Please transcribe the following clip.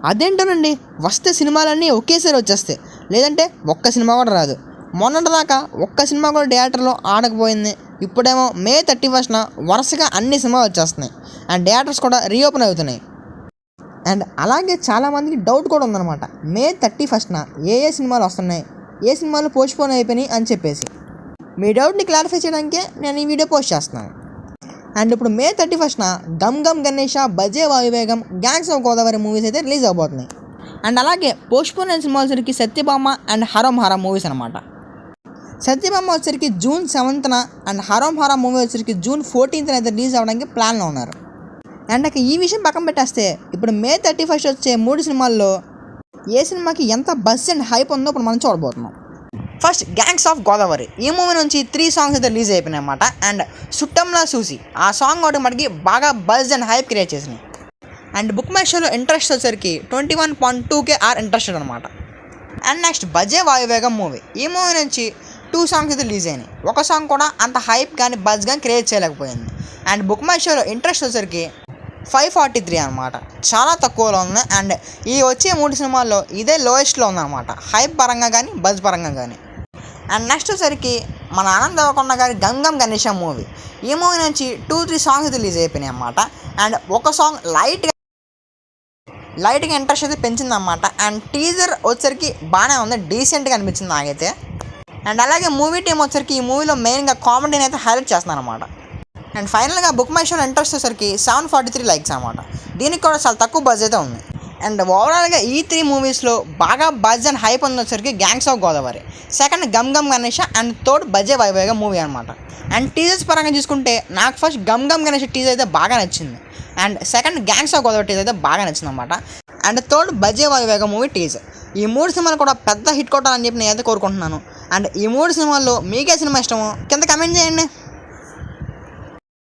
అదేంటోనండి, వస్తే సినిమాలన్నీ ఒకేసారి వచ్చేస్తాయి, లేదంటే ఒక్క సినిమా కూడా రాదు. మొన్నటిదాకా ఒక్క సినిమా కూడా థియేటర్లో ఆడకపోయింది. ఇప్పుడేమో మే 31న వరుసగా అన్ని సినిమాలు వచ్చేస్తున్నాయి అండ్ థియేటర్స్ కూడా రీఓపెన్ అవుతున్నాయి. అండ్ అలాగే చాలామందికి డౌట్ కూడా ఉందన్నమాట, మే 31న ఏ సినిమాలు వస్తున్నాయి, ఏ సినిమాలు పోస్ట్పోన్ అయిపోయినాయి అని చెప్పేసి. మీ డౌట్ని క్లారిఫై చేయడానికే నేను ఈ వీడియో పోస్ట్ చేస్తున్నాను. అండ్ ఇప్పుడు మే 31న Gam Gam Ganesha, Bhaje Vaayu Vegam, gangs of Godavari movies అయితే రిలీజ్ అవబోతున్నాయి. అండ్ అలాగే పోస్ట్పోన్ అయిన సినిమా వచ్చరికి సత్యభామ అండ్ హరం హరా మూవీస్ అనమాట. సత్యభామ వచ్చరికి జూన్ 7న అండ్ హరం హరా మూవీ వచ్చరికి జూన్ 14న అయితే రిలీజ్ అవ్వడానికి ప్లాన్లో ఉన్నారు. అండ్ ఈ విషయం పక్కన పెట్టేస్తే ఇప్పుడు మే 31 వచ్చే 3 సినిమాల్లో ఏ సినిమాకి ఎంత బజ్ అండ్ హైప్ ఉందో ఇప్పుడు మనం చూడబోతున్నాం. First gangs of Godavari. ఈ మూవీ నుంచి 3 సాంగ్స్ అయితే రిలీజ్ అయిపోయినాయి అన్నమాట. అండ్ సుట్టంలా చూసి ఆ సాంగ్ ఒకటి మనకి బాగా బజ్ అండ్ హైప్ క్రియేట్ చేసినాయి. అండ్ బుక్ మై షోలో ఇంట్రెస్ట్ వచ్చరికి 21.2K ఇంట్రెస్టెడ్ అనమాట. And next Bhaje Vaayu Vegam movie. ఈ మూవీ నుంచి 2 సాంగ్స్ అయితే రిలీజ్ అయినాయి. ఒక సాంగ్ కూడా అంత హైప్ కానీ బజ్ కానీ క్రియేట్ చేయలేకపోయింది. అండ్ బుక్ మై షోలో ఇంట్రెస్ట్ వచ్చరికి 543 అనమాట, చాలా తక్కువలో ఉంది. అండ్ ఈ వచ్చే 3 సినిమాల్లో ఇదే లోయెస్ట్లో ఉందన్నమాట, హైప్ పరంగా కానీ బజ్ పరంగా కానీ. అండ్ నెక్స్ట్ వచ్చరికి మన ఆనంద్ దేవకొండ గారి గమ్ గమ్ గణేష మూవీ. ఈ మూవీ నుంచి 2-3 సాంగ్స్ రిలీజ్ అయిపోయినాయి అన్నమాట. అండ్ ఒక సాంగ్ లైట్గా ఇంట్రెస్ట్ అయితే పెంచిందన్నమాట. అండ్ టీజర్ వచ్చరికి బాగానే ఉంది, డీసెంట్గా అనిపించింది నాకైతే. అండ్ అలాగే మూవీ టీం వచ్చరికి ఈ మూవీలో మెయిన్గా కామెడీని అయితే హైలైట్ చేస్తున్నారు అనమాట. అండ్ ఫైనల్గా బుక్ మై షోలో ఇంట్రెస్ట్ వచ్చేసరికి 743 లైక్స్ అనమాట. దీనికి కూడా చాలా తక్కువ బజ్ అయితే ఉంది. అండ్ ఓవరాల్గా ఈ 3 మూవీస్లో బాగా బజ్ అండ్ హైప్ ఉంది వచ్చరికి gangs of Godavari, second Gam Gam Ganesha, and third Bhaje Vayuvegam movie అనమాట. అండ్ టీజర్స్ పరంగా చూసుకుంటే నాకు ఫస్ట్ గమ్ గమ్ గణేష టీజర్ అయితే బాగా నచ్చింది. And second gangs of Godavari teaser అయితే బాగా నచ్చింది అనమాట. And third Bhaje Vayuvegam movie teaser. ఈ 3 సినిమాలు కూడా పెద్ద హిట్ కొట్టాలని చెప్పి నేను అయితే కోరుకుంటున్నాను. అండ్ ఈ 3 సినిమాల్లో మీకే సినిమా ఇష్టమో కింద కమెంట్ చేయండి.